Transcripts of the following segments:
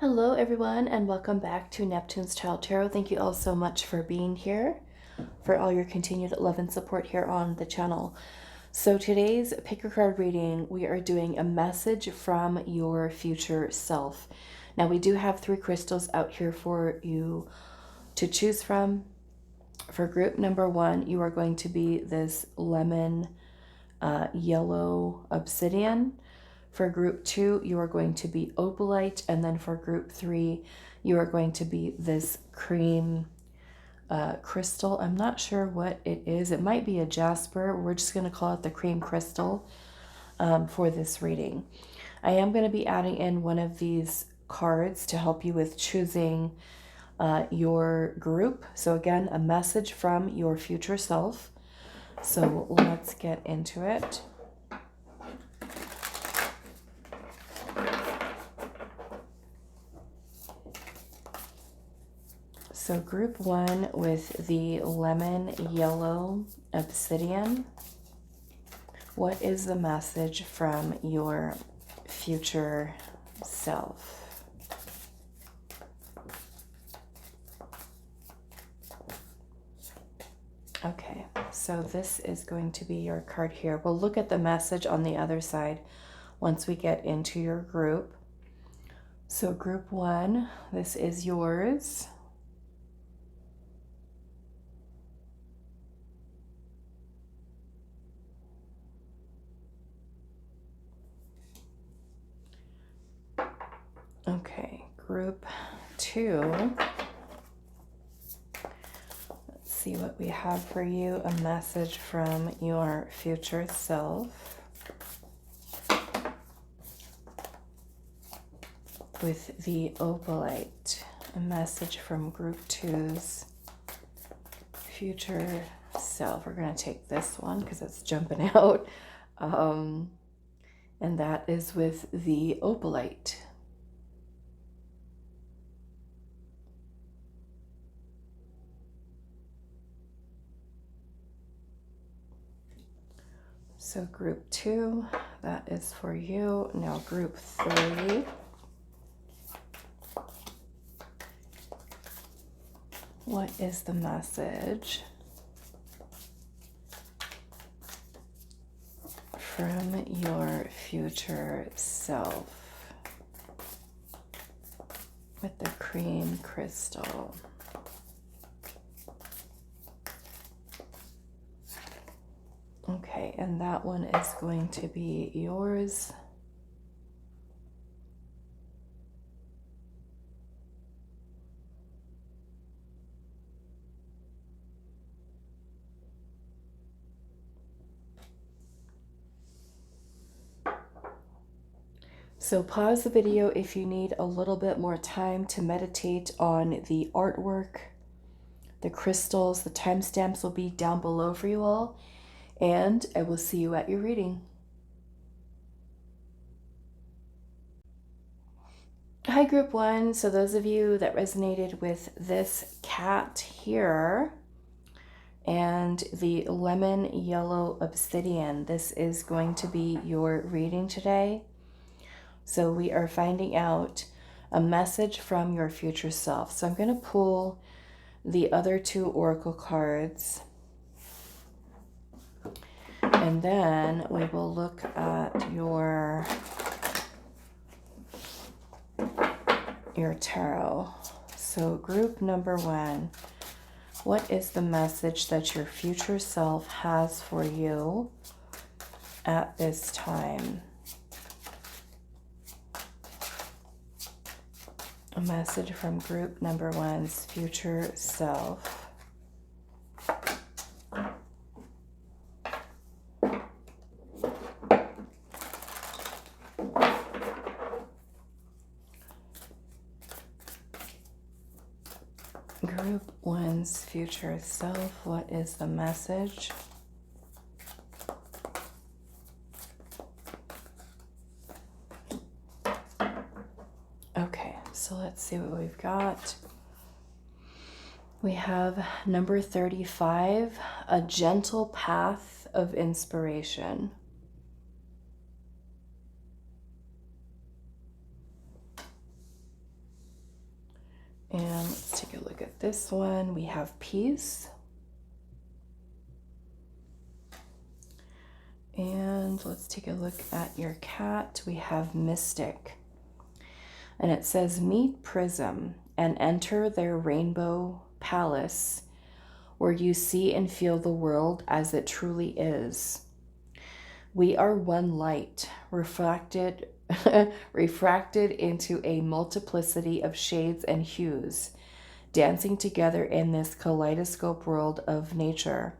Hello everyone and welcome back to Neptune's Child Tarot. Thank you all so much for being here, for all your continued love and support here on the channel. So today's pick a card reading, we are doing a message from your future self. Now we do have 3 crystals out here for you to choose from. For group number 1, you are going to be this lemon yellow obsidian. For group 2, you are going to be opalite. And then for group 3, you are going to be this cream crystal. I'm not sure what it is. It might be a jasper. We're just going to call it the cream crystal for this reading. I am going to be adding in one of these cards to help you with choosing your group. So again, a message from your future self. So let's get into it. So group 1 with the lemon yellow obsidian. What is the message from your future self? Okay, so this is going to be your card here. We'll look at the message on the other side once we get into your group. So group 1, this is yours. Okay, group 2. Let's see what we have for you. A message from your future self. With the opalite. A message from group 2's future self. We're going to take this one because it's jumping out. And that is with the opalite. So group 2, that is for you. Now group 3. What is the message from your future self with the cream crystal? Okay, and that one is going to be yours. So pause the video if you need a little bit more time to meditate on the artwork, the crystals. The timestamps will be down below for you all. And I will see you at your reading. Hi, group 1. So those of you that resonated with this cat here and the lemon yellow obsidian, this is going to be your reading today. So we are finding out a message from your future self. So I'm going to pull the other 2 oracle cards. And then we will look at your tarot. So group number 1, what is the message that your future self has for you at this time? A message from group number 1's future self. Group 1's future self, what is the message? Okay, so let's see what we've got. We have number 35, a gentle path of inspiration. And let's take a look at this one. We have peace. And let's take a look at your cat. We have mystic. And it says, meet Prism and enter their rainbow palace where you see and feel the world as it truly is. We are one light, refracted into a multiplicity of shades and hues, dancing together in this kaleidoscope world of nature.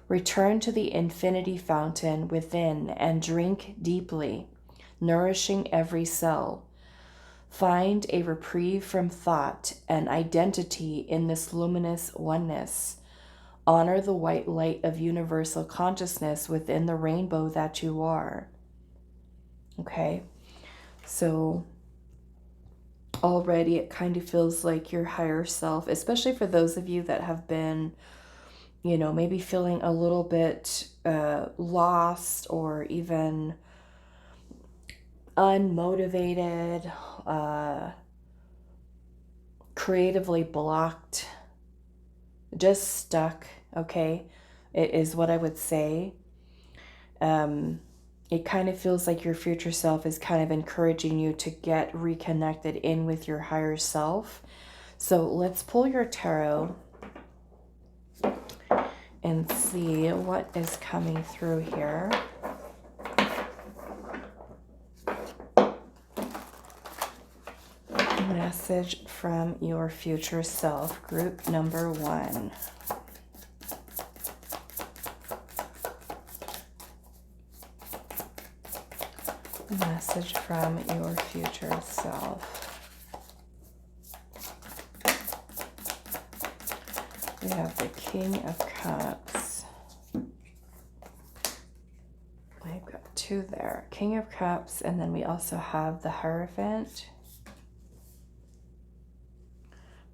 Return to the infinity fountain within and drink deeply, nourishing every cell. Find a reprieve from thought and identity in this luminous oneness. Honor the white light of universal consciousness within the rainbow that you are. Okay, so already it kind of feels like your higher self, especially for those of you that have been, you know, maybe feeling a little bit lost or even unmotivated, creatively blocked, just stuck, okay, it is what I would say. It kind of feels like your future self is kind of encouraging you to get reconnected in with your higher self. So let's pull your tarot and see what is coming through here. Message from your future self, group number 1. Message from your future self. We have the King of Cups. I've got 2 there. King of Cups, and then we also have the Hierophant.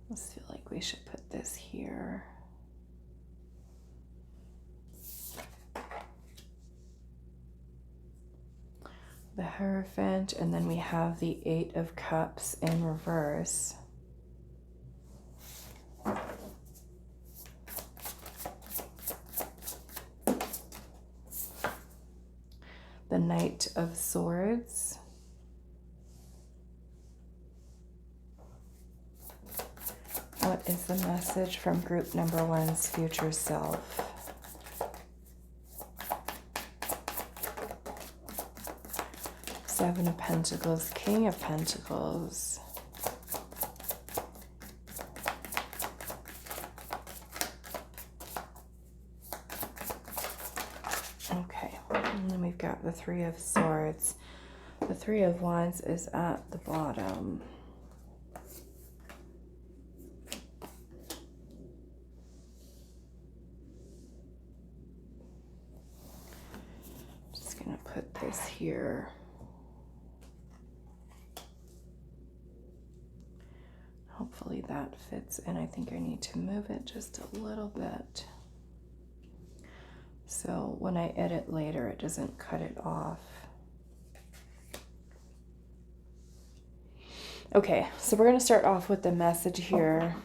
I feel like we should put this here. The Hierophant, and then we have the 8 of Cups in reverse. The Knight of Swords. What is the message from group number 1's future self? Seven of Pentacles, King of Pentacles. Okay, and then we've got the 3 of Swords. The 3 of Wands is at the bottom. Just gonna put this here. Hopefully that fits in. I think I need to move it just a little bit, so when I edit later, it doesn't cut it off. Okay, so we're going to start off with the message here.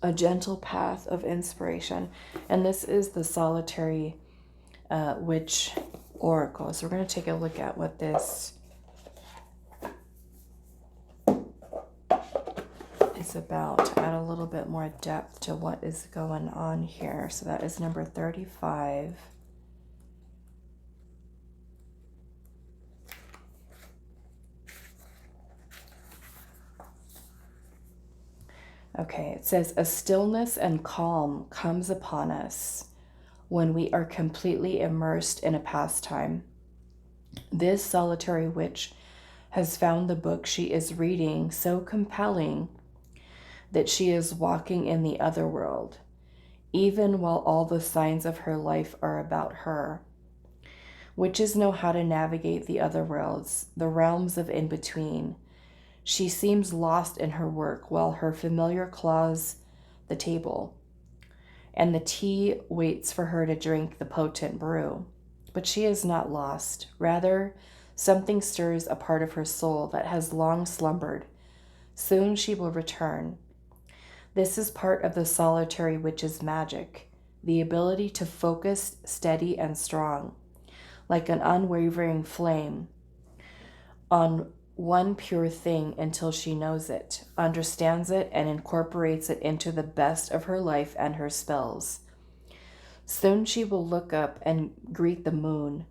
A gentle path of inspiration. And this is the Solitary Witch Oracle. So we're going to take a look at what this is about, add a little bit more depth to what is going on here. So that is number 35. Okay, it says, a stillness and calm comes upon us when we are completely immersed in a pastime. This solitary witch has found the book she is reading so compelling that she is walking in the other world, even while all the signs of her life are about her. Witches know how to navigate the other worlds, the realms of in-between. She seems lost in her work while her familiar claws the table, and the tea waits for her to drink the potent brew. But she is not lost. Rather, something stirs a part of her soul that has long slumbered, Soon she will return. This is part of the solitary witch's magic, the ability to focus steady and strong, like an unwavering flame, on one pure thing until she knows it, understands it, and incorporates it into the best of her life and her spells. Soon she will look up and greet the moon,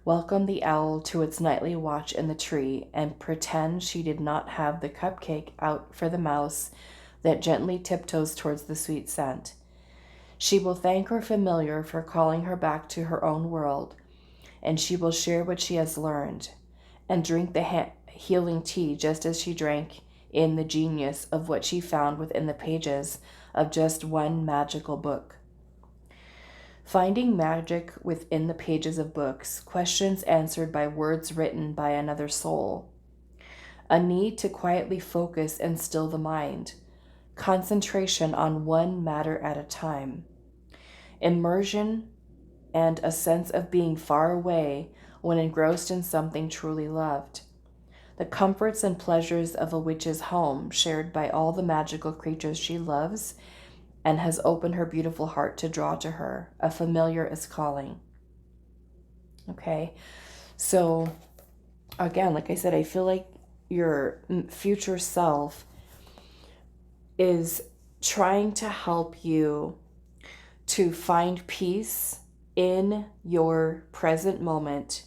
welcome the owl to its nightly watch in the tree, and pretend she did not have the cupcake out for the mouse that gently tiptoes towards the sweet scent. She will thank her familiar for calling her back to her own world, and she will share what she has learned, and drink the healing tea just as she drank in the genius of what she found within the pages of just one magical book. Finding magic within the pages of books, questions answered by words written by another soul, a need to quietly focus and still the mind, concentration on one matter at a time, immersion, and a sense of being far away when engrossed in something truly loved. The comforts and pleasures of a witch's home shared by all the magical creatures she loves and has opened her beautiful heart to draw to her. A familiar is calling. Okay, so again, like I said, I feel like your future self is trying to help you to find peace in your present moment,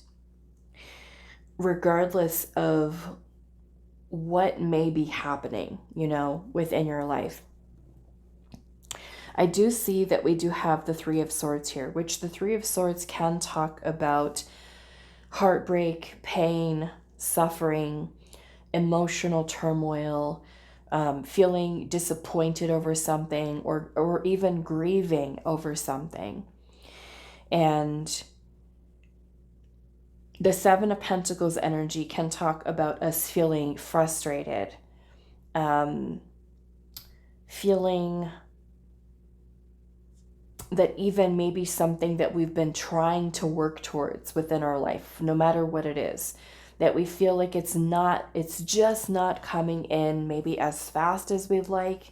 regardless of what may be happening, within your life. I do see that we do have the Three of Swords here, which the Three of Swords can talk about heartbreak, pain, suffering, emotional turmoil, feeling disappointed over something, or even grieving over something. And the Seven of Pentacles energy can talk about us feeling frustrated, feeling that even maybe something that we've been trying to work towards within our life, no matter what it is, that we feel like it's just not coming in maybe as fast as we'd like,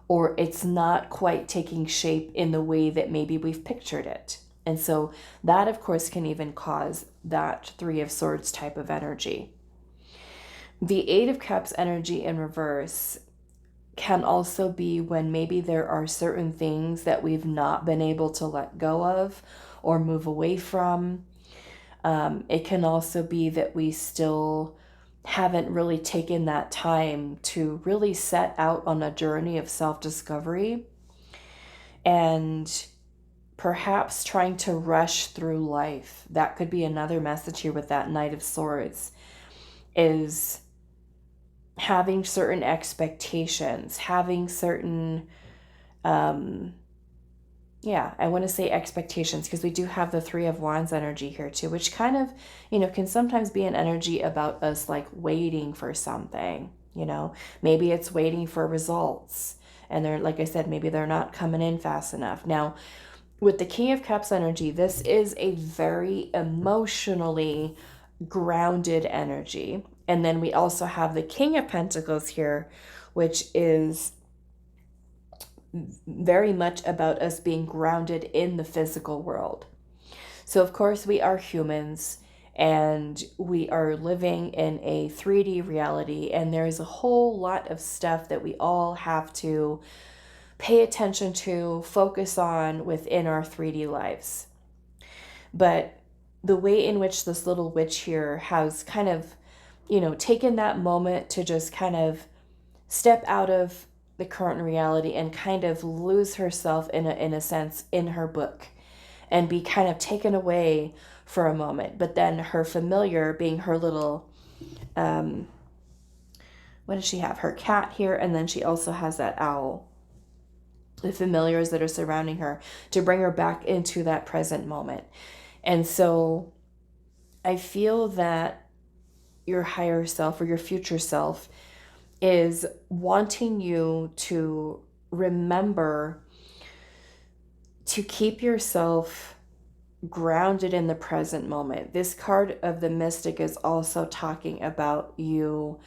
or it's not quite taking shape in the way that maybe we've pictured it. And so that, of course, can even cause that Three of Swords type of energy. The Eight of Cups energy in reverse can also be when maybe there are certain things that we've not been able to let go of or move away from. It can also be that we still haven't really taken that time to really set out on a journey of self-discovery, and perhaps trying to rush through life. That could be another message here with that Knight of Swords, is having certain expectations, having certain, I want to say expectations, because we do have the Three of Wands energy here too, which kind of, can sometimes be an energy about us like waiting for something, maybe it's waiting for results. And they're, like I said, maybe they're not coming in fast enough. Now, with the King of Cups energy, this is a very emotionally grounded energy. And then we also have the King of Pentacles here, which is very much about us being grounded in the physical world. So, of course, we are humans and we are living in a 3D reality, and there's a whole lot of stuff that we all have to pay attention to, focus on within our 3D lives. But the way in which this little witch here has kind of, taken that moment to just kind of step out of the current reality and kind of lose herself in a sense in her book and be kind of taken away for a moment. But then her familiar, being her little, what does she have? Her cat here, and then she also has that owl. The familiars that are surrounding her to bring her back into that present moment. And so I feel that your higher self or your future self is wanting you to remember to keep yourself grounded in the present moment. This card of the Mystic is also talking about you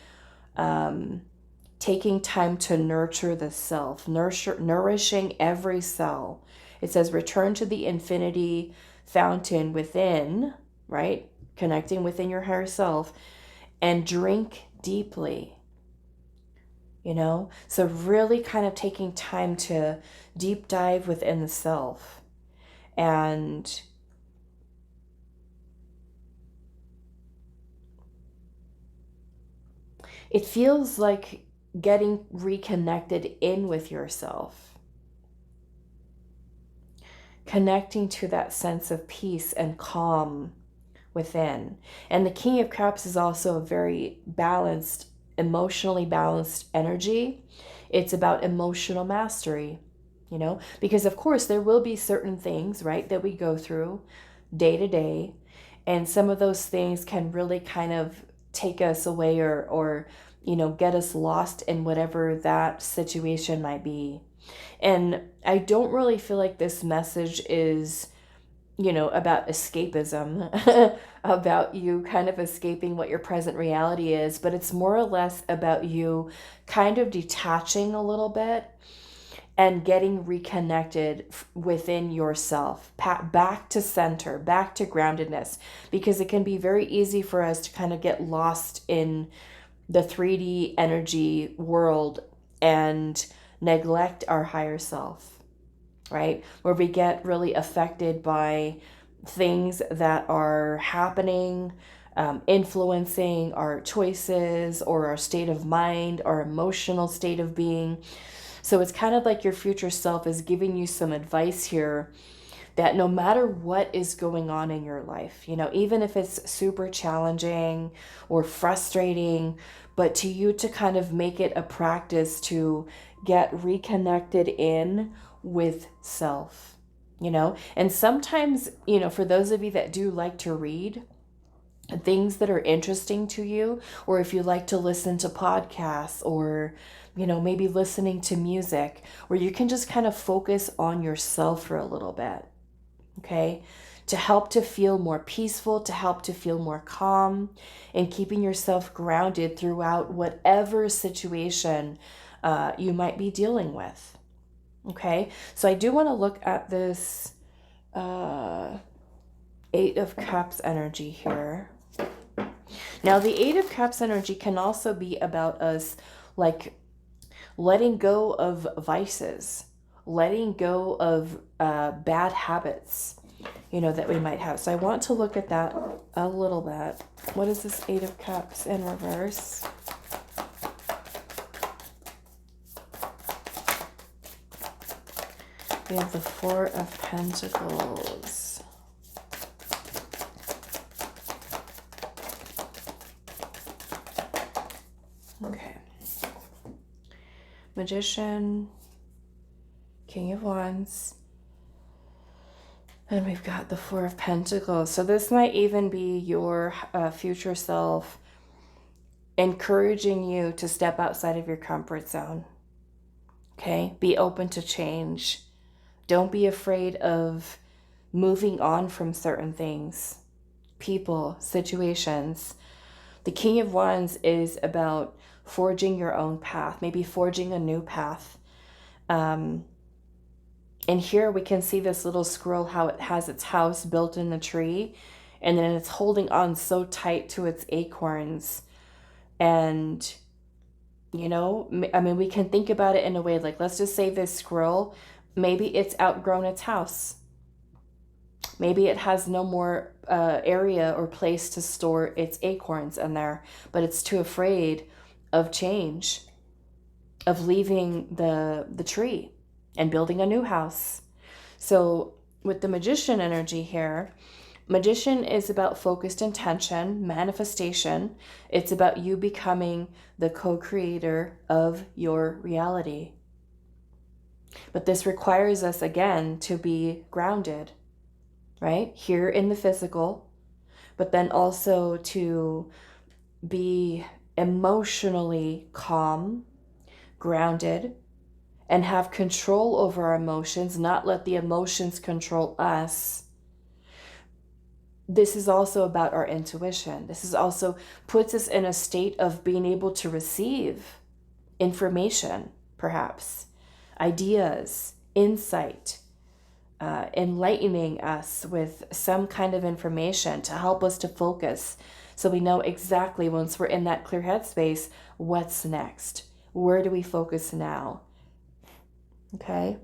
taking time to nurture the self, nourishing every cell. It says return to the infinity fountain within, right? Connecting within your higher self, and drink deeply. You know, so really kind of taking time to deep dive within the self. And it feels like getting reconnected in with yourself, connecting to that sense of peace and calm within. And the King of Cups is also a very balanced, emotionally balanced energy. It's about emotional mastery, you know, because of course there will be certain things, right, that we go through day to day, and some of those things can really kind of take us away, or you know, get us lost in whatever that situation might be. And I don't really feel like this message is, you know, about escapism, about you kind of escaping what your present reality is, but it's more or less about you kind of detaching a little bit and getting reconnected within yourself, back to center, back to groundedness, because it can be very easy for us to kind of get lost in the 3D energy world and neglect our higher self, right? Where we get really affected by things that are happening, influencing our choices or our state of mind, our emotional state of being. So it's kind of like your future self is giving you some advice here, that no matter what is going on in your life, you know, even if it's super challenging or frustrating, but to you to kind of make it a practice to get reconnected in with self, you know. And sometimes, you know, for those of you that do like to read things that are interesting to you, or if you like to listen to podcasts, or you know, maybe listening to music, where you can just kind of focus on yourself for a little bit, okay, to help to feel more peaceful, to help to feel more calm, and keeping yourself grounded throughout whatever situation you might be dealing with. Okay, so I do want to look at this Eight of Cups energy here. Now, the Eight of Cups energy can also be about us, like, letting go of vices, letting go of bad habits, you know, that we might have. So I want to look at that a little bit. What is this Eight of Cups in reverse? We have the Four of Pentacles. Okay. Magician, King of Wands, and we've got the Four of Pentacles. So this might even be your future self encouraging you to step outside of your comfort zone. Okay? Be open to change. Don't be afraid of moving on from certain things, people, situations. The King of Wands is about forging your own path, maybe forging a new path. And here we can see this little squirrel, how it has its house built in the tree, and then it's holding on so tight to its acorns. And, you know, I mean, we can think about it in a way like, let's just say this squirrel, maybe it's outgrown its house. Maybe it has no more area or place to store its acorns in there, but it's too afraid of change, of leaving the tree and building a new house. So with the Magician energy here, Magician is about focused intention, manifestation. It's about you becoming the co-creator of your reality. But this requires us, again, to be grounded, right? Here in the physical, but then also to be emotionally calm, grounded, and have control over our emotions, not let the emotions control us. This is also about our intuition. This is also puts us in a state of being able to receive, information, perhaps, ideas, insight, enlightening us with some kind of information to help us to focus so we know exactly, once we're in that clear headspace, what's next. Where do we focus now? Okay.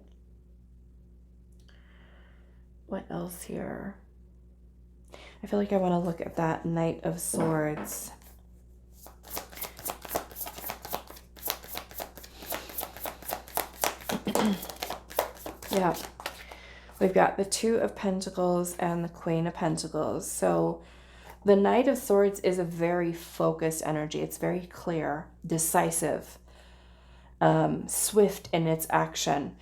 What else here? I feel like I want to look at that Knight of Swords. Yeah. We've got the Two of Pentacles and the Queen of Pentacles. So the Knight of Swords is a very focused energy. It's very clear, decisive, swift in its action.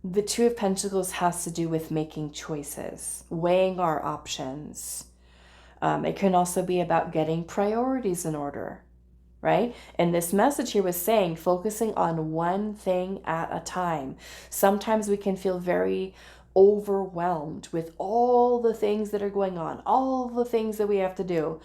The Two of Pentacles has to do with making choices, weighing our options. It can also be about getting priorities in order, right? And this message here was saying focusing on one thing at a time. Sometimes we can feel very overwhelmed with all the things that are going on, all the things that we have to do,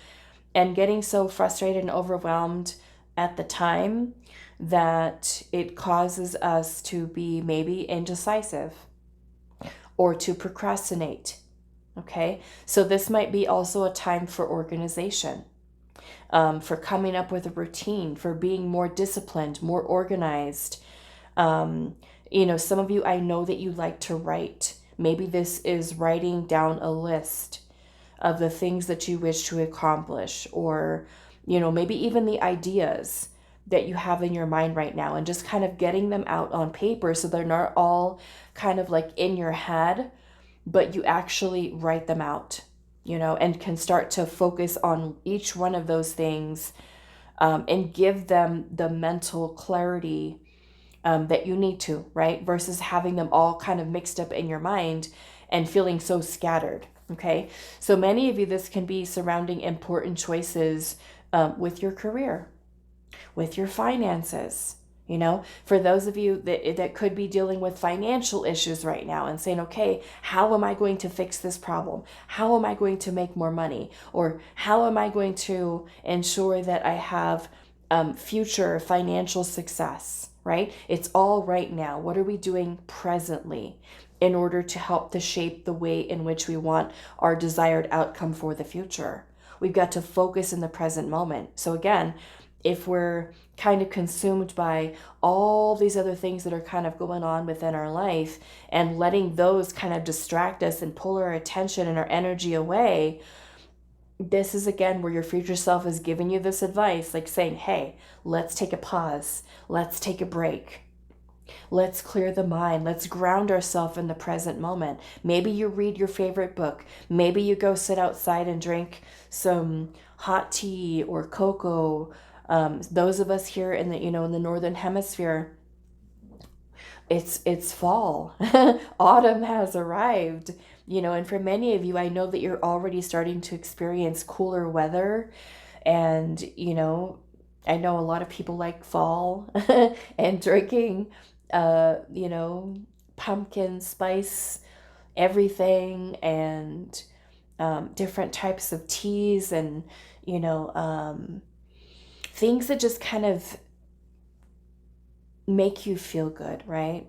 and getting so frustrated and overwhelmed at the time that it causes us to be maybe indecisive or to procrastinate. Okay, so this might be also a time for organization, for coming up with a routine, for being more disciplined, more organized. You know, some of you, I know that you like to write. Maybe this is writing down a list of the things that you wish to accomplish, or, you know, maybe even the ideas that you have in your mind right now, and just kind of getting them out on paper so they're not all kind of like in your head, but you actually write them out, you know, and can start to focus on each one of those things, and give them the mental clarity that you need to, right? Versus having them all kind of mixed up in your mind and feeling so scattered, okay? So many of you, this can be surrounding important choices with your career, with your finances. You know, for those of you that could be dealing with financial issues right now and saying, okay, how am I going to fix this problem? How am I going to make more money? Or how am I going to ensure that I have future financial success, right? It's all right now. What are we doing presently in order to help to shape the way in which we want our desired outcome for the future? We've got to focus in the present moment. So again, if we're kind of consumed by all these other things that are kind of going on within our life and letting those kind of distract us and pull our attention and our energy away, this is again where your future self is giving you this advice, like saying, hey, let's take a pause. Let's take a break. Let's clear the mind. Let's ground ourselves in the present moment. Maybe you read your favorite book. Maybe you go sit outside and drink some hot tea or cocoa. Those of us here in the, you know, in the Northern Hemisphere, it's fall. Autumn has arrived, you know, and for many of you, I know that you're already starting to experience cooler weather. And, you know a lot of people like fall and drinking, you know, pumpkin spice, everything, and different types of teas, and, you know, things that just kind of make you feel good, right?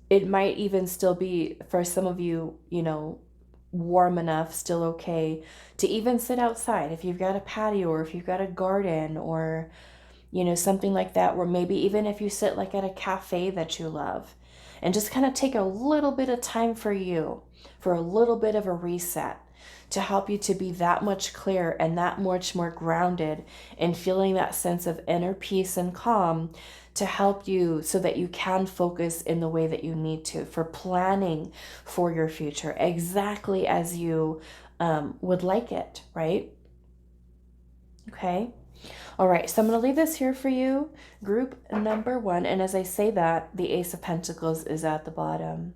It might even still be, for some of you, you know, warm enough, still okay to even sit outside if you've got a patio or if you've got a garden or, you know, something like that, where maybe even if you sit like at a cafe that you love and just kind of take a little bit of time for you, for a little bit of a reset, to help you to be that much clearer and that much more grounded and feeling that sense of inner peace and calm, to help you so that you can focus in the way that you need to, for planning for your future exactly as you would like it, right? Okay. All right, so I'm going to leave this here for you, group number 1. And as I say that, the Ace of Pentacles is at the bottom.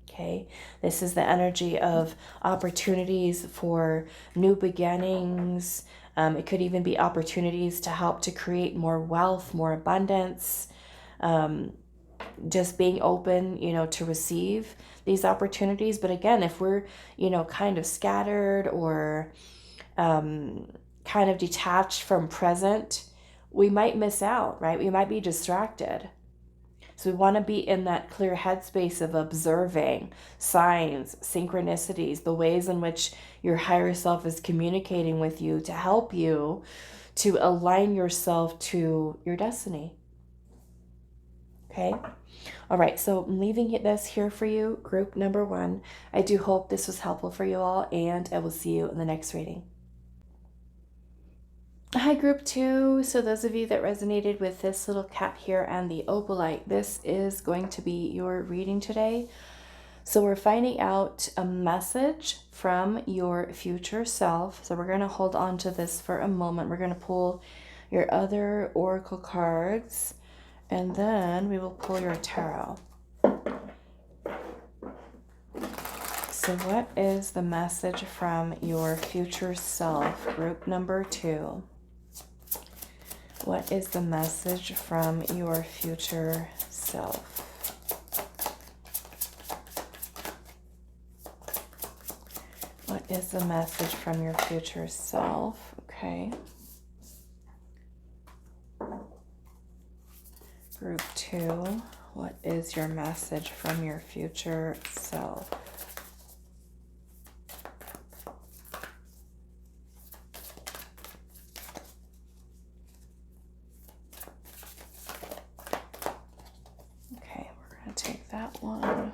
Okay, this is the energy of opportunities for new beginnings. It could even be opportunities to help to create more wealth, more abundance, just being open, you know, to receive these opportunities. But again, if we're, you know, kind of scattered or kind of detached from present, we might miss out, right? We might be distracted. So we want to be in that clear headspace of observing signs, synchronicities, the ways in which your higher self is communicating with you to help you to align yourself to your destiny. Okay? All right, so I'm leaving this here for you, group number 1. I do hope this was helpful for you all, and I will see you in the next reading. Hi, group 2. So those of you that resonated with this little cat here and the Opalite, this is going to be your reading today. So we're finding out a message from your future self. So we're going to hold on to this for a moment. We're going to pull your other oracle cards, and then we will pull your tarot. So what is the message from your future self, group number 2? What is the message from your future self? What is the message from your future self? Okay. Group 2, what is your message from your future self? One.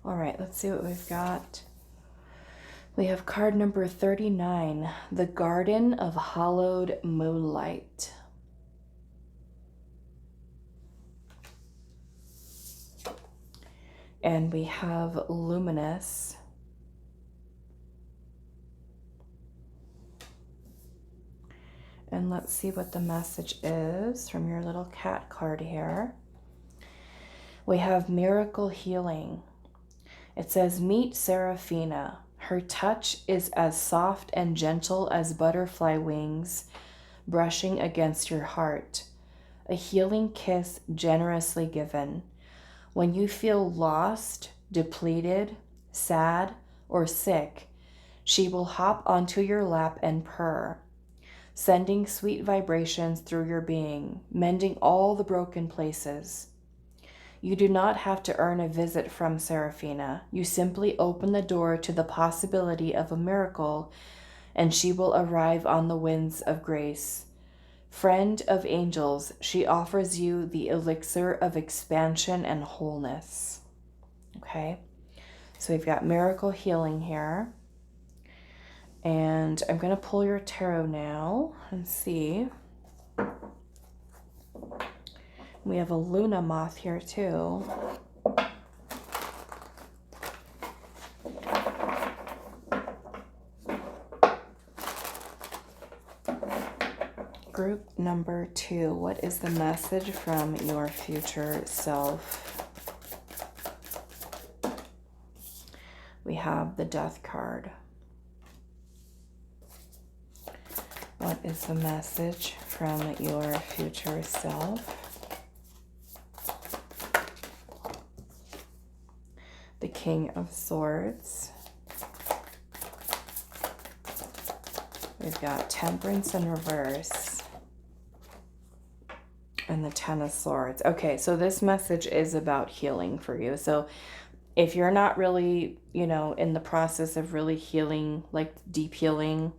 All right, let's see what we've got. We have card number 39, the Garden of Hollowed Moonlight. And we have Luminous. And let's see what the message is from your little cat card here. We have Miracle Healing. It says, meet Seraphina. Her touch is as soft and gentle as butterfly wings brushing against your heart. A healing kiss generously given. When you feel lost, depleted, sad, or sick, she will hop onto your lap and purr, sending sweet vibrations through your being, mending all the broken places. You do not have to earn a visit from Seraphina. You simply open the door to the possibility of a miracle, and she will arrive on the winds of grace. Friend of angels, she offers you the elixir of expansion and wholeness. Okay, so we've got Miracle Healing here. And I'm going to pull your tarot now and see. We have a Luna moth here too. Group number 2, what is the message from your future self? We have the Death card. What is the message from your future self? The King of Swords. We've got Temperance in reverse. And the Ten of Swords. Okay, so this message is about healing for you. So if you're not really, in the process of really healing, like deep healing,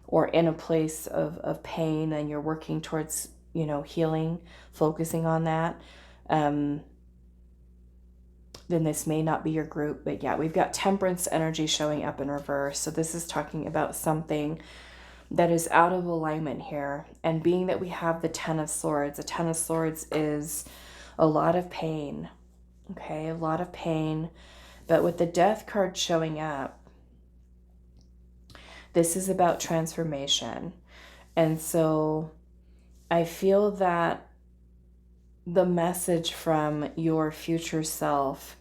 or in a place of pain and you're working towards, healing, focusing on that, then this may not be your group. But yeah, we've got Temperance energy showing up in reverse. So this is talking about something that is out of alignment here. And being that we have the Ten of Swords, the Ten of Swords is a lot of pain. Okay, a lot of pain. But with the Death card showing up, this is about transformation. And so I feel that the message from your future self,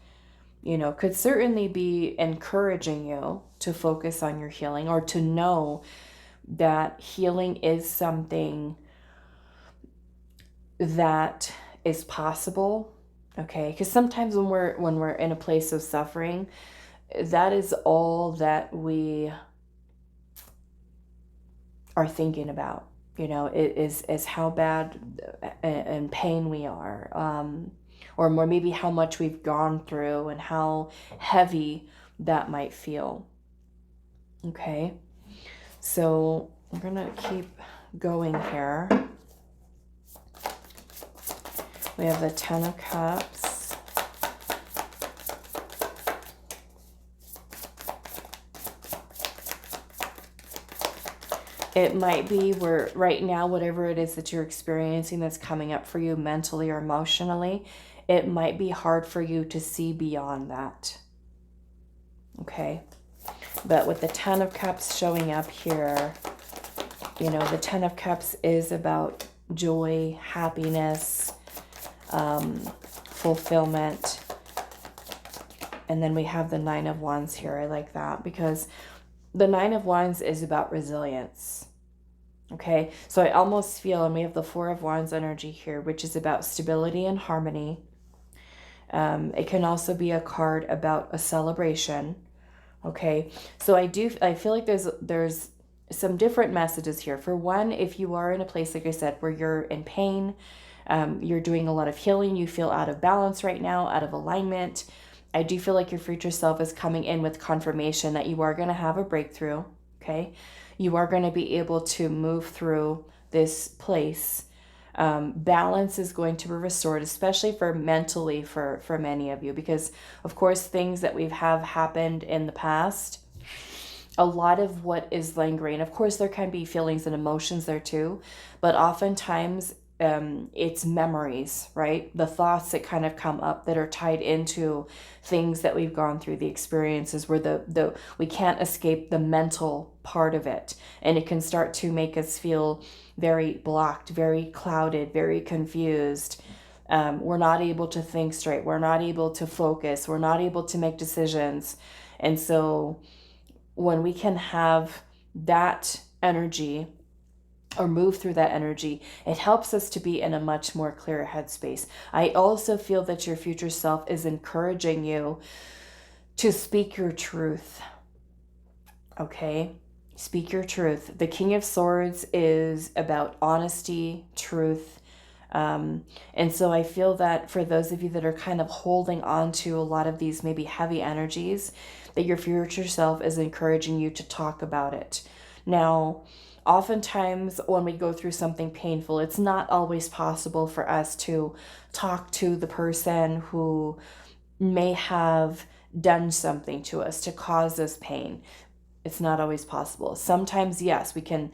could certainly be encouraging you to focus on your healing, or to know that healing is something that is possible. Okay, because sometimes when we're in a place of suffering, that is all that we are thinking about, you know, is how bad and pain we are, or more maybe how much we've gone through and how heavy that might feel. Okay, so I'm gonna keep going here. We have the Ten of Cups. It might be where right now, whatever it is that you're experiencing that's coming up for you mentally or emotionally, it might be hard for you to see beyond that. Okay. But with the Ten of Cups showing up here, you know, the Ten of Cups is about joy, happiness, fulfillment. And then we have the Nine of Wands here. I like that because the Nine of Wands is about resilience. Okay, so I almost feel, and we have the Four of Wands energy here, which is about stability and harmony. It can also be a card about a celebration. Okay, so I feel like there's some different messages here. For one, if you are in a place, like I said, where you're in pain, you're doing a lot of healing, you feel out of balance right now, out of alignment, I do feel like your future self is coming in with confirmation that you are going to have a breakthrough, okay? You are going to be able to move through this place. Balance is going to be restored, especially for mentally for many of you, because of course things that we've have happened in the past, a lot of what is lingering, of course there can be feelings and emotions there too, but oftentimes it's memories, right? The thoughts that kind of come up that are tied into things that we've gone through, the experiences where we can't escape the mental part of it, and it can start to make us feel very blocked, very clouded, very confused. We're not able to think straight, we're not able to focus, we're not able to make decisions. And so when we can have that energy or move through that energy, it helps us to be in a much more clear headspace. I also feel that your future self is encouraging you to speak your truth. Okay? Speak your truth. The King of Swords is about honesty, truth. And so I feel that for those of you that are kind of holding on to a lot of these maybe heavy energies, that your future self is encouraging you to talk about it. Now, oftentimes when we go through something painful, it's not always possible for us to talk to the person who may have done something to us to cause us pain. It's not always possible. Sometimes, yes, we can,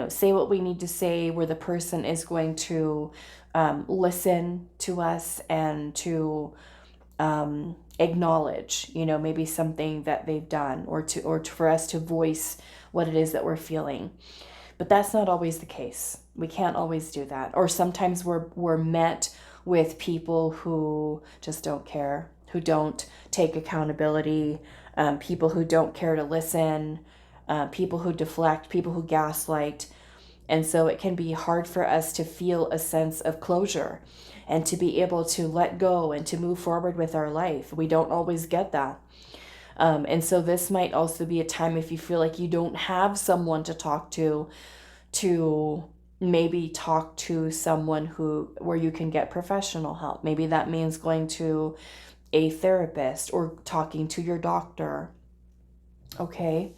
say what we need to say where the person is going to listen to us and to acknowledge, maybe something that they've done, or for us to voice what it is that we're feeling. But that's not always the case. We can't always do that. Or sometimes we're met with people who just don't care, who don't take accountability, people who don't care to listen, people who deflect, people who gaslight. And so it can be hard for us to feel a sense of closure and to be able to let go and to move forward with our life. We don't always get that. And so this might also be a time, if you feel like you don't have someone to talk to maybe talk to someone where you can get professional help. Maybe that means going to a therapist or talking to your doctor. Okay.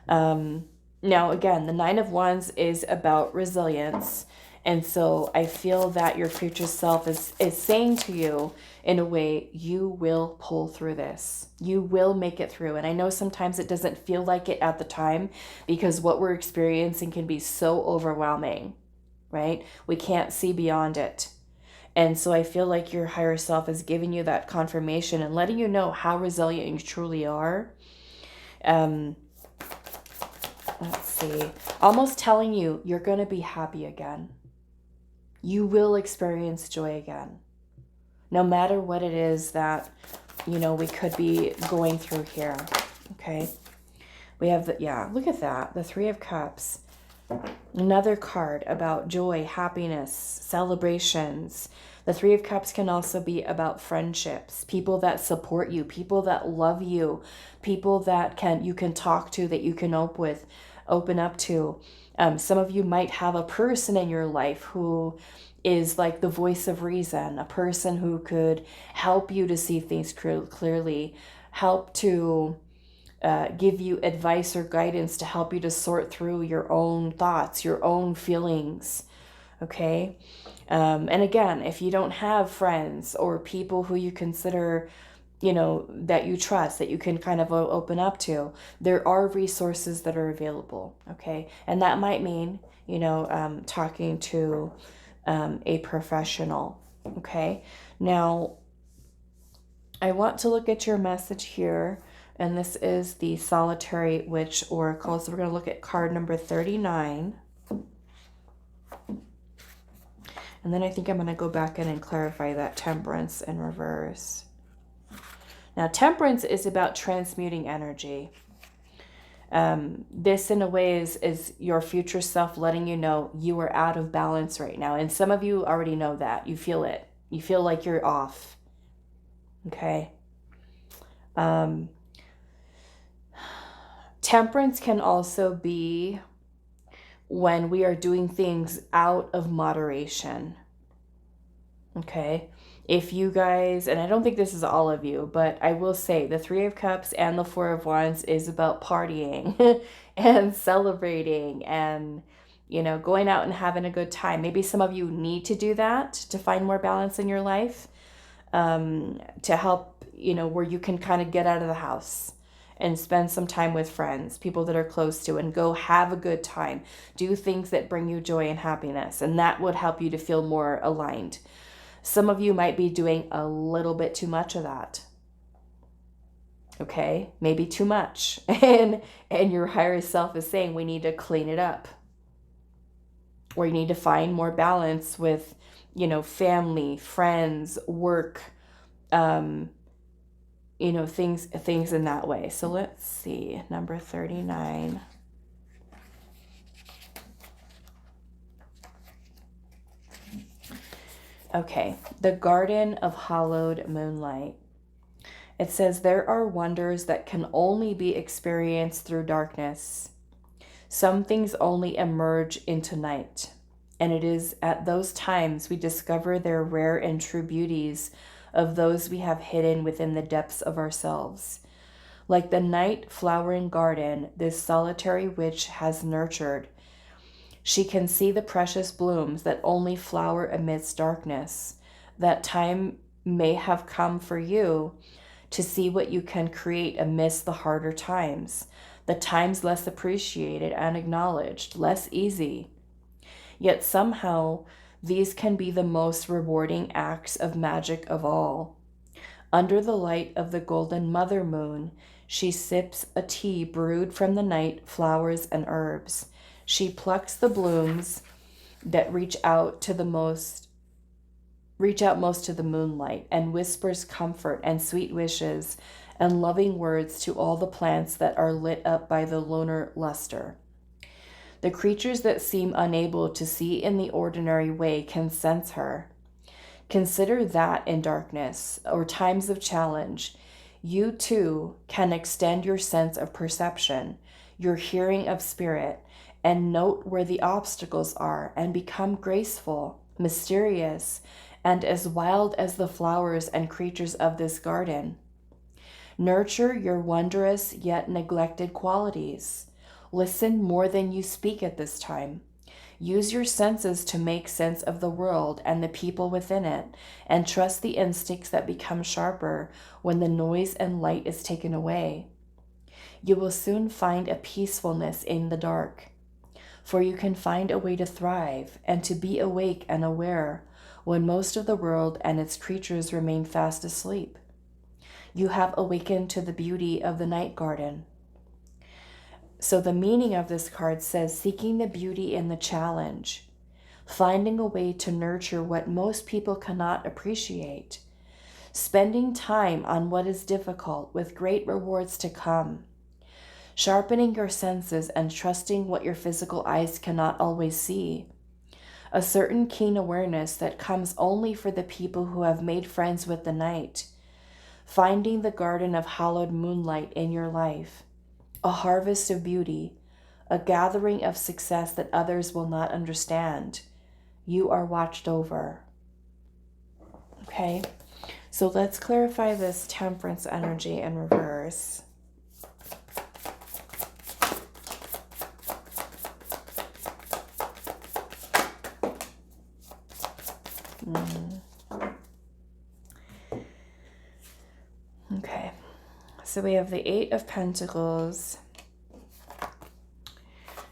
Now, again, the Nine of Wands is about resilience. And so I feel that your future self is saying to you, in a way, you will pull through this. You will make it through. And I know sometimes it doesn't feel like it at the time, because what we're experiencing can be so overwhelming, right? We can't see beyond it. And so I feel like your higher self is giving you that confirmation and letting you know how resilient you truly are. Let's see. Almost telling you, you're going to be happy again. You will experience joy again. No matter what it is that, we could be going through here. Okay. We have look at that. The Three of Cups. Another card about joy, happiness, celebrations. The Three of Cups can also be about friendships, people that support you, people that love you, people that you can talk to, that you can open up to. Some of you might have a person in your life who is like the voice of reason, a person who could help you to see things clearly, help to give you advice or guidance to help you to sort through your own thoughts, your own feelings, okay? And again, if you don't have friends or people who you consider, that you trust, that you can kind of open up to, there are resources that are available, okay? And that might mean, talking to a professional, okay? Now, I want to look at your message here, and this is the Solitary Witch Oracle. So we're going to look at card number 39. And then I think I'm going to go back in and clarify that Temperance in reverse. Now, Temperance is about transmuting energy. This, in a way, is your future self letting you know you are out of balance right now. And some of you already know that. You feel it. You feel like you're off. Okay? Temperance can also be when we are doing things out of moderation. Okay? If you guys, and I don't think this is all of you, but I will say the Three of Cups and the Four of Wands is about partying and celebrating and, going out and having a good time. Maybe some of you need to do that to find more balance in your life, to help, where you can kind of get out of the house and spend some time with friends, people that are close to, and go have a good time. Do things that bring you joy and happiness, and that would help you to feel more aligned. Some of you might be doing a little bit too much of that. Okay? Maybe too much. And your higher self is saying we need to clean it up. Or you need to find more balance with, family, friends, work, things in that way. So let's see, number 39. Okay, the Garden of Hallowed Moonlight. It says, there are wonders that can only be experienced through darkness. Some things only emerge into night, and it is at those times we discover their rare and true beauties of those we have hidden within the depths of ourselves. Like the night flowering garden this solitary witch has nurtured, she can see the precious blooms that only flower amidst darkness. That time may have come for you to see what you can create amidst the harder times, the times less appreciated and acknowledged, less easy. Yet somehow these can be the most rewarding acts of magic of all. Under the light of the golden mother moon, she sips a tea brewed from the night flowers and herbs. She plucks the blooms that reach out most to the moonlight, and whispers comfort and sweet wishes and loving words to all the plants that are lit up by the lunar luster. The creatures that seem unable to see in the ordinary way can sense her. Consider that in darkness or times of challenge, you too can extend your sense of perception, your hearing of spirit, and note where the obstacles are and become graceful, mysterious, and as wild as the flowers and creatures of this garden. Nurture your wondrous yet neglected qualities. Listen more than you speak at this time. Use your senses to make sense of the world and the people within it, and trust the instincts that become sharper when the noise and light is taken away. You will soon find a peacefulness in the dark, for you can find a way to thrive and to be awake and aware when most of the world and its creatures remain fast asleep. You have awakened to the beauty of the night garden. So the meaning of this card says, seeking the beauty in the challenge, finding a way to nurture what most people cannot appreciate, spending time on what is difficult with great rewards to come, sharpening your senses and trusting what your physical eyes cannot always see. A certain keen awareness that comes only for the people who have made friends with the night. Finding the garden of hallowed moonlight in your life. A harvest of beauty. A gathering of success that others will not understand. You are watched over. Okay, so let's clarify this Temperance energy in reverse. Okay, so we have the Eight of Pentacles,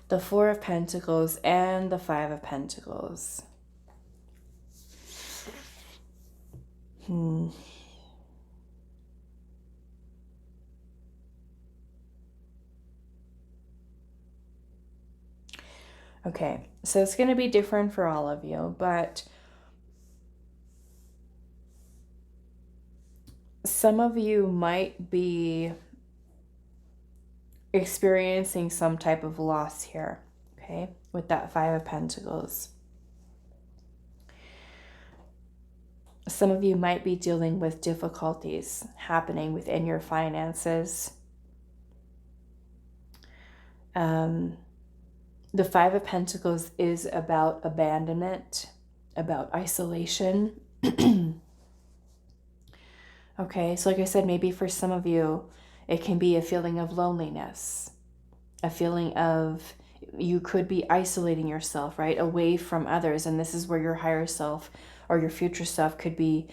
the Four of Pentacles, and the Five of Pentacles. Okay, so it's going to be different for all of you, but some of you might be experiencing some type of loss here, okay, with that Five of Pentacles. Some of you might be dealing with difficulties happening within your finances. The Five of Pentacles is about abandonment, about isolation. Okay, so like I said, maybe for some of you, it can be a feeling of loneliness, a feeling of you could be isolating yourself, right, away from others. And this is where your higher self or your future self could be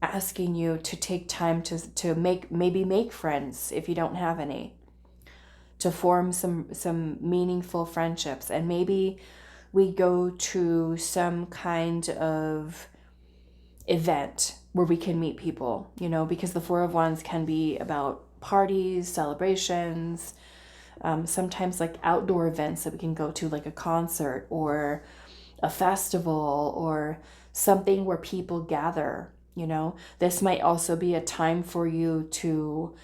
asking you to take time to make friends if you don't have any, to form some meaningful friendships. And maybe we go to some kind of event where we can meet people, you know, because the Four of Wands can be about parties, celebrations, sometimes like outdoor events that we can go to, like a concert or a festival or something where people gather, you know. This might also be a time for you to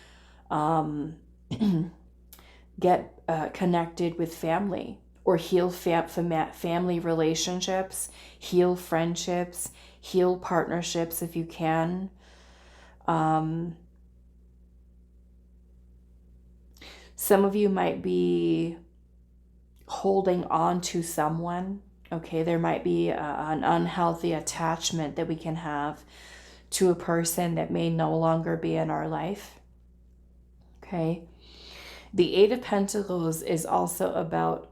get connected with family or heal family relationships, heal friendships, heal partnerships if you can. Some of you might be holding on to someone. Okay, there might be an unhealthy attachment that we can have to a person that may no longer be in our life. Okay. The Eight of Pentacles is also about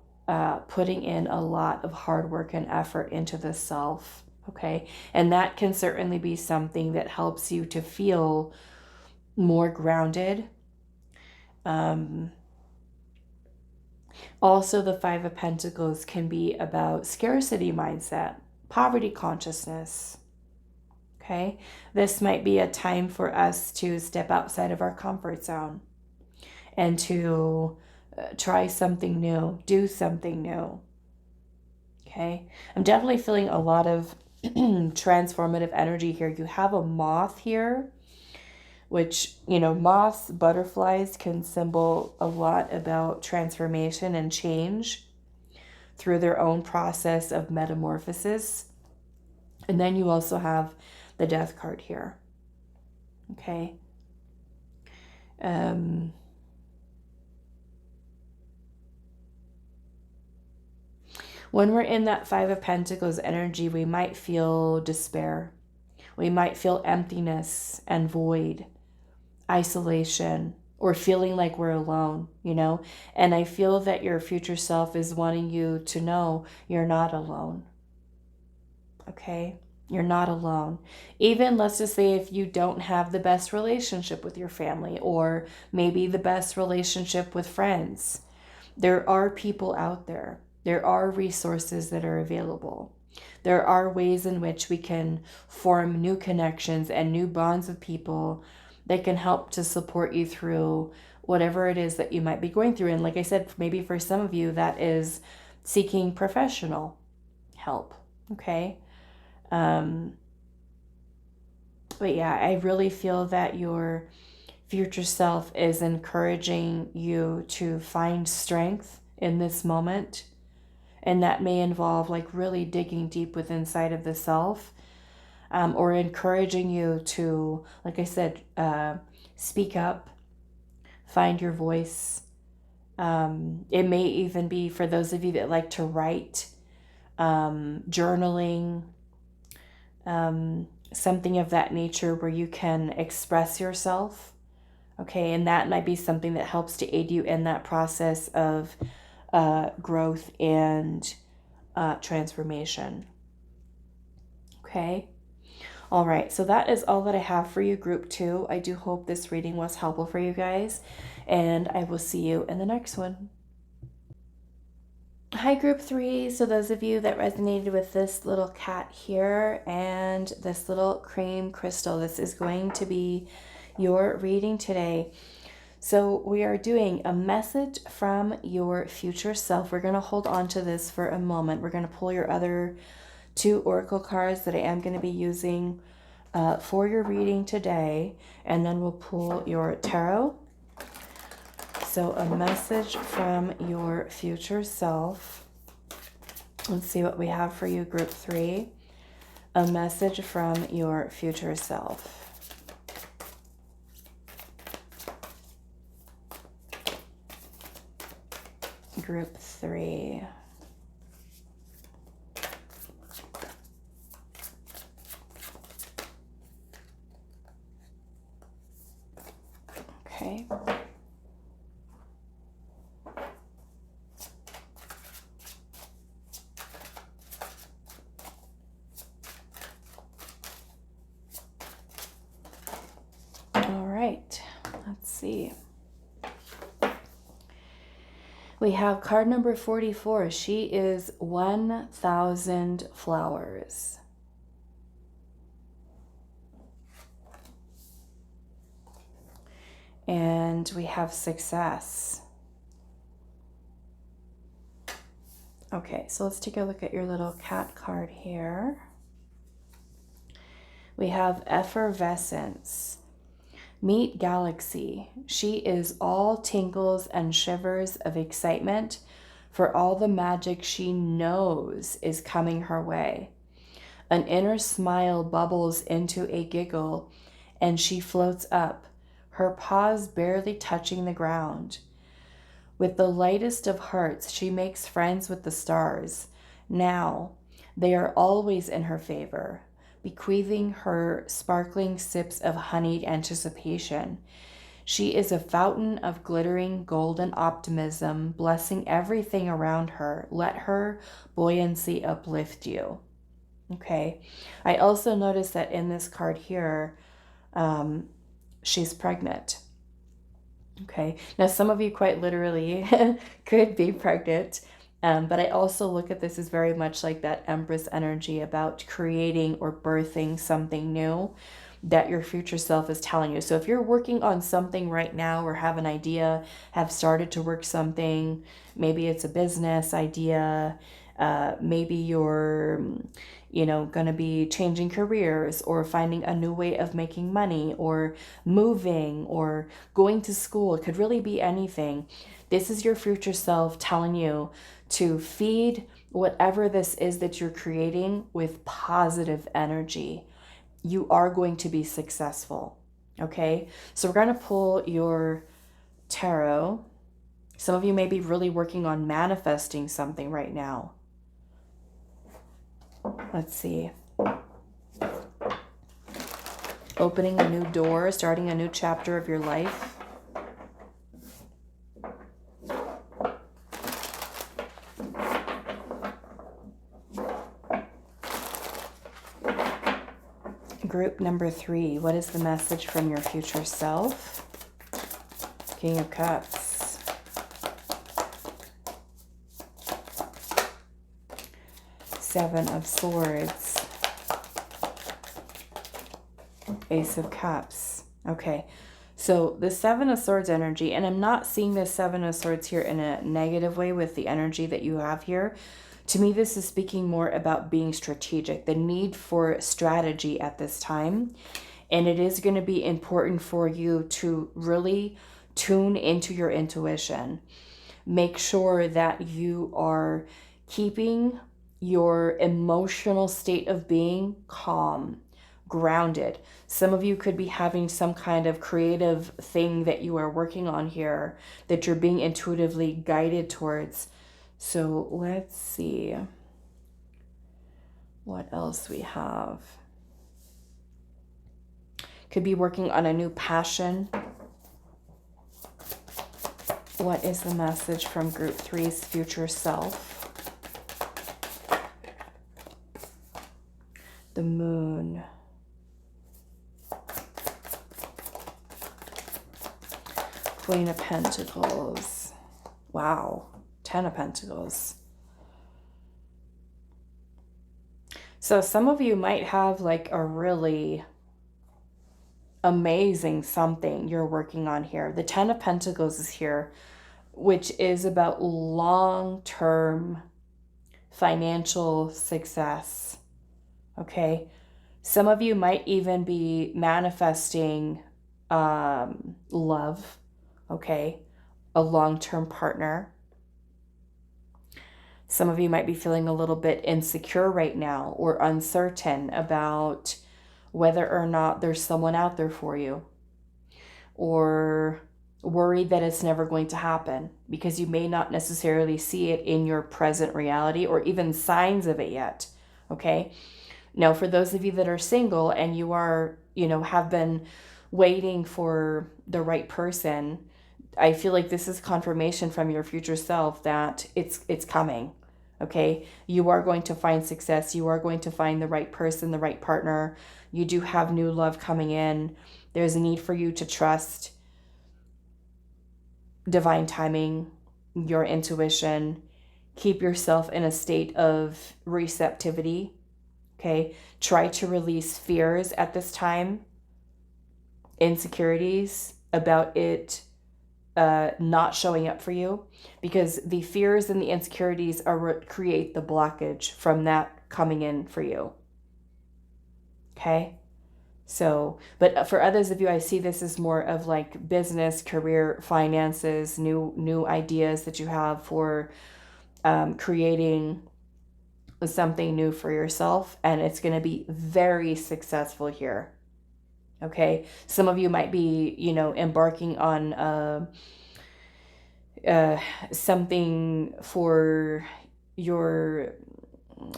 putting in a lot of hard work and effort into the self. Okay. And that can certainly be something that helps you to feel more grounded. Also, the Five of Pentacles can be about scarcity mindset, poverty consciousness. Okay. This might be a time for us to step outside of our comfort zone and to try something new, do something new. Okay. I'm definitely feeling a lot of transformative energy here. You have a moth here, which, you know, moths, butterflies can symbol a lot about transformation and change through their own process of metamorphosis. And then you also have the Death card here. Okay. When we're in that Five of Pentacles energy, we might feel despair. We might feel emptiness and void, isolation, or feeling like we're alone, you know? And I feel that your future self is wanting you to know you're not alone. Okay? You're not alone. Even, let's just say, if you don't have the best relationship with your family or maybe the best relationship with friends, there are people out there. There are resources that are available. There are ways in which we can form new connections and new bonds with people that can help to support you through whatever it is that you might be going through. And like I said, maybe for some of you, that is seeking professional help. Okay. But yeah, I really feel that your future self is encouraging you to find strength in this moment. And that may involve like really digging deep within inside of the self, or encouraging you to, like I said, speak up, find your voice. It may even be for those of you that like to write, journaling, something of that nature where you can express yourself. Okay, and that might be something that helps to aid you in that process of growth and transformation. Okay. All right, so that is all that I have for you, Group 2. I do hope this reading was helpful for you guys, and I will see you in the next one. Hi, Group 3. So those of you that resonated with this little cat here and this little cream crystal, this is going to be your reading today. So we are doing a message from your future self. We're going to hold on to this for a moment. We're going to pull your other 2 oracle cards that I am going to be using for your reading today, and then we'll pull your tarot. So a message from your future self. Let's see what we have for you, Group 3. A message from your future self. Group 3. Okay. All right, let's see. We have card number 44. She is 1,000 flowers. And we have success. Okay, so let's take a look at your little cat card here. We have effervescence. Meet Galaxy. She is all tingles and shivers of excitement for all the magic she knows is coming her way. An inner smile bubbles into a giggle, and she floats up, her paws barely touching the ground. With the lightest of hearts, she makes friends with the stars. Now, they are always in her favor, bequeathing her sparkling sips of honeyed anticipation. She is a fountain of glittering golden optimism, blessing everything around her. Let her buoyancy uplift you. Okay. I also noticed that in this card here, she's pregnant. Okay. Now, some of you quite literally could be pregnant. But I also look at this as very much like that Empress energy about creating or birthing something new that your future self is telling you. So if you're working on something right now or have an idea, have started to work something, maybe it's a business idea, maybe you're, going to be changing careers or finding a new way of making money or moving or going to school. It could really be anything. This is your future self telling you to feed whatever this is that you're creating with positive energy. You are going to be successful. Okay, so we're going to pull your tarot. Some of you may be really working on manifesting something right now. Let's see. Opening a new door, starting a new chapter of your life. Group number 3, what is the message from your future self? King of Cups. Seven of Swords. Ace of Cups. Okay, so the Seven of Swords energy, and I'm not seeing the Seven of Swords here in a negative way with the energy that you have here. To me, this is speaking more about being strategic, the need for strategy at this time. And it is going to be important for you to really tune into your intuition. Make sure that you are keeping your emotional state of being calm, grounded. Some of you could be having some kind of creative thing that you are working on here that you're being intuitively guided towards. So let's see what else we have. Could be working on a new passion. What is the message from Group 3's future self? The Moon. Queen of Pentacles. Wow. 10 of Pentacles. So some of you might have like a really amazing something you're working on here. The 10 of Pentacles is here, which is about long-term financial success. Okay. Some of you might even be manifesting love. Okay. A long-term partner. Some of you might be feeling a little bit insecure right now or uncertain about whether or not there's someone out there for you, or worried that it's never going to happen because you may not necessarily see it in your present reality or even signs of it yet. Okay. Now, for those of you that are single and you are, have been waiting for the right person, I feel like this is confirmation from your future self that it's coming. Okay. You are going to find success. You are going to find the right person, the right partner. You do have new love coming in. There's a need for you to trust divine timing, your intuition. Keep yourself in a state of receptivity. Okay. Try to release fears at this time, insecurities about it not showing up for you, because the fears and the insecurities are what create the blockage from that coming in for you. Okay. So, but for others of you, I see this as more of like business, career, finances, new ideas that you have for creating something new for yourself. And it's going to be very successful here. Okay. Some of you might be, embarking on something for your,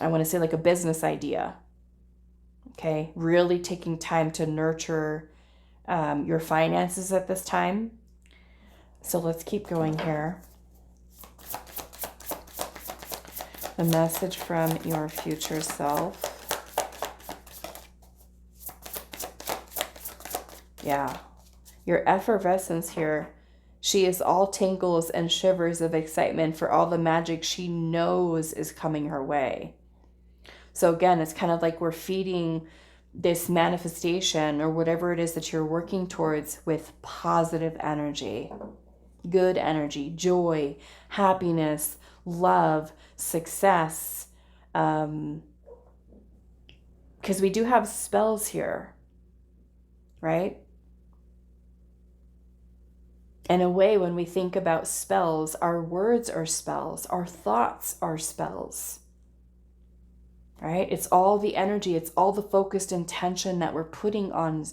I want to say like a business idea. Okay. Really taking time to nurture your finances at this time. So let's keep going here. The message from your future self. Yeah. Your effervescence here. She is all tingles and shivers of excitement for all the magic she knows is coming her way. So again, it's kind of like we're feeding this manifestation or whatever it is that you're working towards with positive energy, good energy, joy, happiness, love, success. Because we do have spells here, right? In a way, when we think about spells, our words are spells, our thoughts are spells. Right? It's all the energy, it's all the focused intention that we're putting on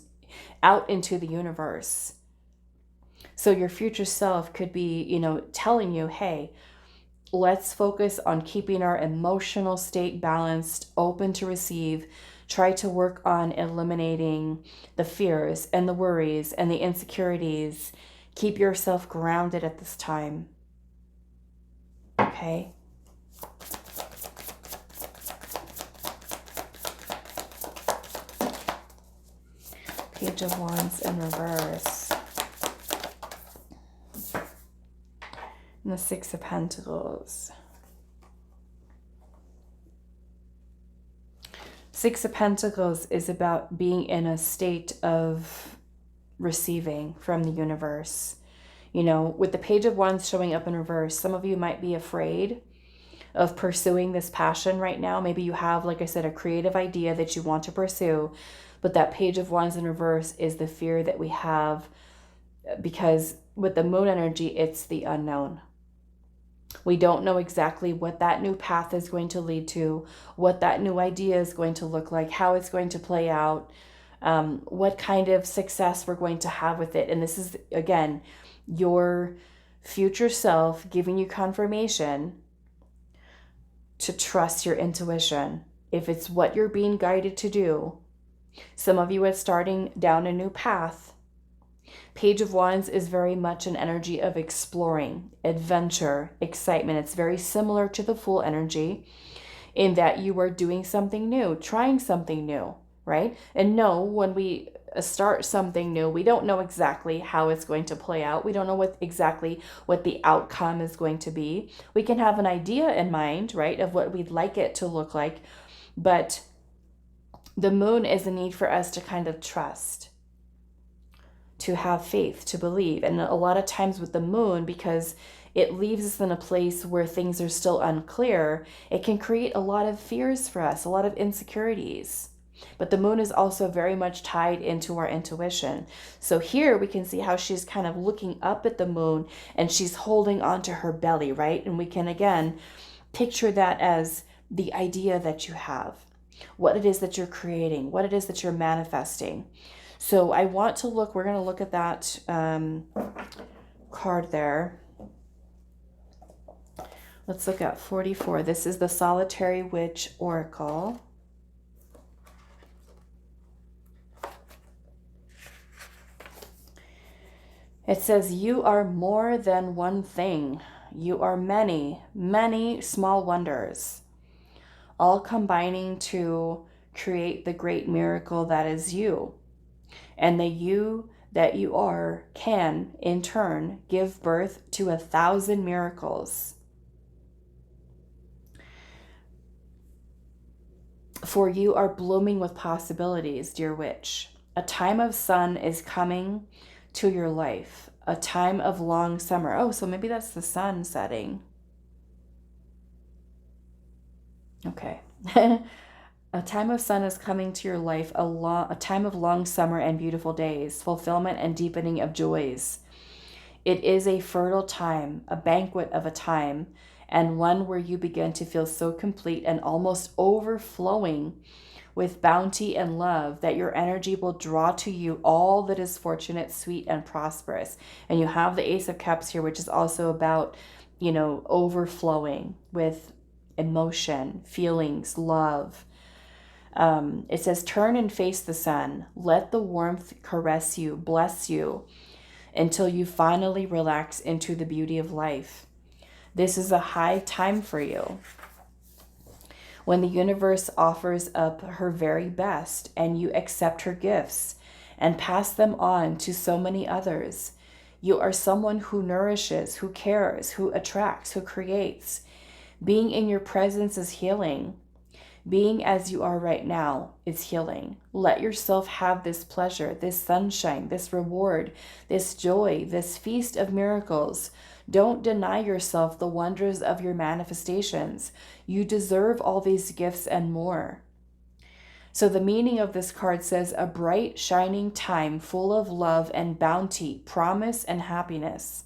out into the universe. So your future self could be, telling you, hey, let's focus on keeping our emotional state balanced, open to receive. Try to work on eliminating the fears and the worries and the insecurities. Keep yourself grounded at this time. Okay? Page of Wands in reverse. And the Six of Pentacles. Six of Pentacles is about being in a state of receiving from the universe. With the Page of Wands showing up in reverse, some of you might be afraid of pursuing this passion right now. Maybe you have, like I said, a creative idea that you want to pursue, But that Page of Wands in reverse is the fear that we have, because with the moon energy, it's the unknown. We don't know exactly what that new path is going to lead to, what that new idea is going to look like, how it's going to play out, what kind of success we're going to have with it. And this is, again, your future self giving you confirmation to trust your intuition. If it's what you're being guided to do, some of you are starting down a new path. Page of Wands is very much an energy of exploring, adventure, excitement. It's very similar to the Fool energy in that you are doing something new, trying something new, right? And no, when we start something new, we don't know exactly how it's going to play out. We don't know exactly what the outcome is going to be. We can have an idea in mind, right, of what we'd like it to look like, but the moon is a need for us to kind of trust, to have faith, to believe. And a lot of times with the moon, because it leaves us in a place where things are still unclear, it can create a lot of fears for us, a lot of insecurities. But the moon is also very much tied into our intuition. So here we can see how she's kind of looking up at the moon and she's holding onto her belly, right? And we can again picture that as the idea that you have, what it is that you're creating, what it is that you're manifesting. So I want to look, we're going to look at that card there. Let's look at 44. This is the Solitary Witch Oracle. It says, you are more than one thing. You are many, many small wonders, all combining to create the great miracle that is you. And the you that you are can, in turn, give birth to 1,000 miracles. For you are blooming with possibilities, dear witch. A time of sun is coming to your life. A time of long summer. Oh, so maybe that's the sun setting. Okay. A time of sun is coming to your life, a time of long summer and beautiful days, fulfillment and deepening of joys. It is a fertile time, a banquet of a time, and one where you begin to feel so complete and almost overflowing with bounty and love that your energy will draw to you all that is fortunate, sweet, and prosperous. And you have the Ace of Cups here, which is also about, you know, overflowing with emotion, feelings, love. It says, turn and face the sun. Let the warmth caress you, bless you, until you finally relax into the beauty of life. This is a high time for you, when the universe offers up her very best and you accept her gifts and pass them on to so many others. You are someone who nourishes, who cares, who attracts, who creates. Being in your presence is healing. Being as you are right now is healing. Let yourself have this pleasure, this sunshine, this reward, this joy, this feast of miracles. Don't deny yourself the wonders of your manifestations. You deserve all these gifts and more. So the meaning of this card says, a bright, shining time full of love and bounty, promise and happiness.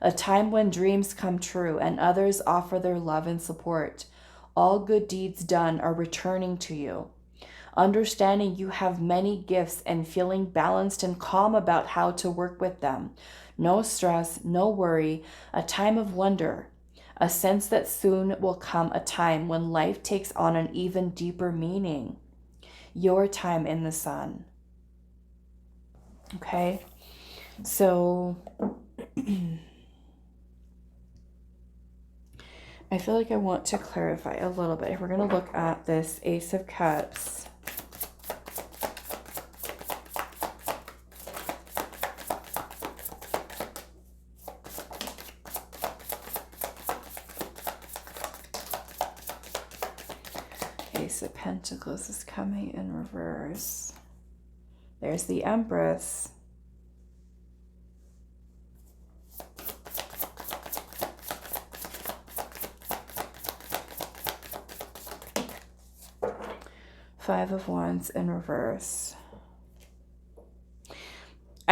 A time when dreams come true and others offer their love and support. All good deeds done are returning to you. Understanding you have many gifts and feeling balanced and calm about how to work with them. No stress, no worry, a time of wonder, a sense that soon will come a time when life takes on an even deeper meaning. Your time in the sun. Okay, so I feel like I want to clarify a little bit. We're going to look at this Ace of Cups. Ace of Pentacles is coming in reverse. There's the Empress. Five of Wands in reverse.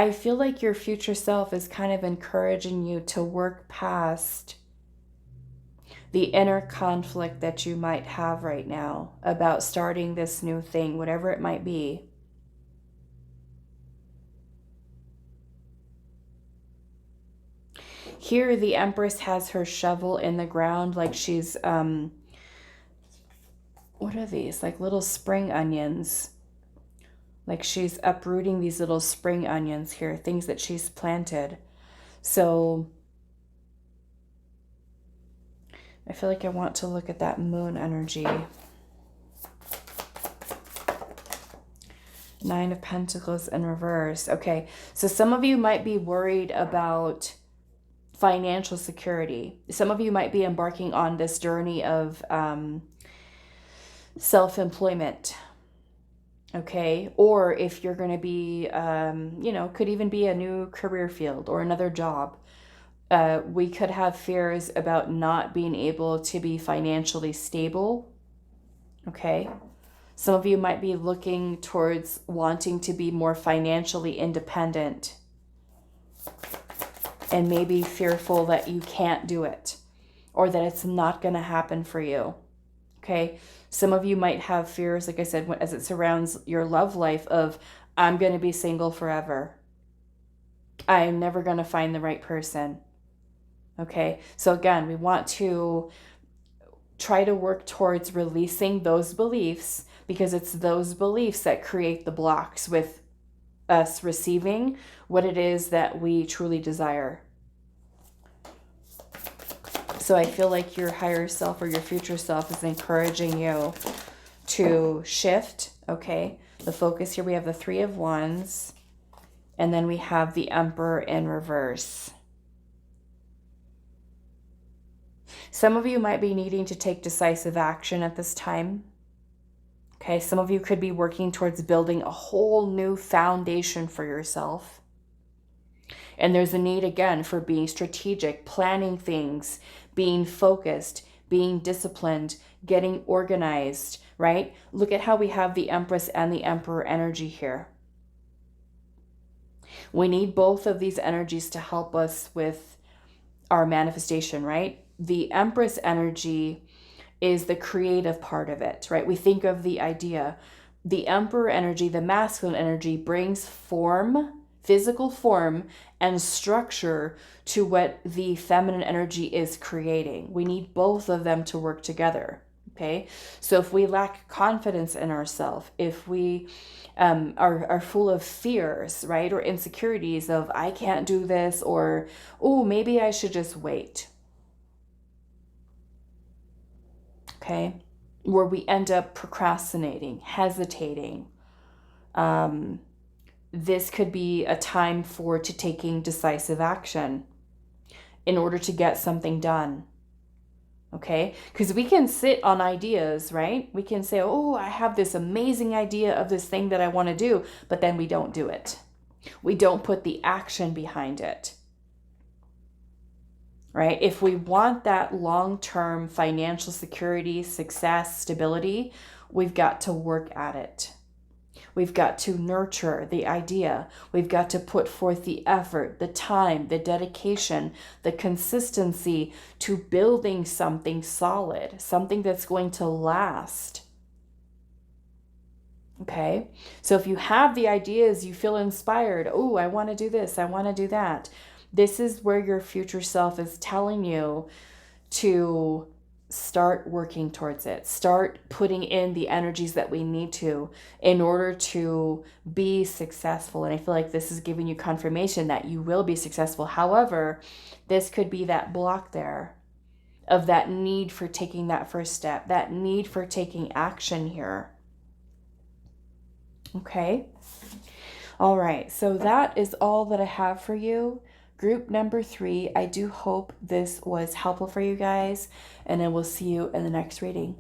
I feel like your future self is kind of encouraging you to work past the inner conflict that you might have right now about starting this new thing, whatever it might be. Here, the Empress has her shovel in the ground, like she's, what are these? Like little spring onions. Like she's uprooting these little spring onions here, things that she's planted. So I feel like I want to look at that moon energy. Nine of Pentacles in reverse. Okay, so some of you might be worried about financial security. Some of you might be embarking on this journey of self-employment. Okay, or if you're going to be, you know, could even be a new career field or another job. We could have fears about not being able to be financially stable. Okay, some of you might be looking towards wanting to be more financially independent and maybe fearful that you can't do it or that it's not going to happen for you. Okay, some of you might have fears, like I said, as it surrounds your love life of, I'm going to be single forever. I'm never going to find the right person. Okay, so again, we want to try to work towards releasing those beliefs, because it's those beliefs that create the blocks with us receiving what it is that we truly desire. So I feel like your higher self or your future self is encouraging you to shift. Okay, the focus here, we have the Three of Wands, and then we have the Emperor in reverse. Some of you might be needing to take decisive action at this time. Okay, some of you could be working towards building a whole new foundation for yourself. And there's a need, again, for being strategic, planning things, being focused, being disciplined, getting organized, right? Look at how we have the Empress and the Emperor energy here. We need both of these energies to help us with our manifestation, right? The Empress energy is the creative part of it, right? We think of the idea. The Emperor energy, the masculine energy, brings form, physical form and structure to what the feminine energy is creating. We need both of them to work together. Okay, so if we lack confidence in ourselves, if we are full of fears, right, or insecurities of I can't do this, or oh, maybe I should just wait. Okay, where we end up procrastinating, hesitating. This could be a time to taking decisive action in order to get something done. Okay, because we can sit on ideas, right? We can say, oh, I have this amazing idea of this thing that I want to do, but then we don't do it. We don't put the action behind it, right? If we want that long-term financial security, success, stability, we've got to work at it. We've got to nurture the idea. We've got to put forth the effort, the time, the dedication, the consistency to building something solid, something that's going to last. Okay, so if you have the ideas, you feel inspired, oh, I want to do this, I want to do that. This is where your future self is telling you to start working towards it. Start putting in the energies that we need to in order to be successful. And I feel like this is giving you confirmation that you will be successful. However, this could be that block there of that need for taking that first step, that need for taking action here. Okay. All right. So that is all that I have for you. Group number 3, I do hope this was helpful for you guys, and I will see you in the next reading.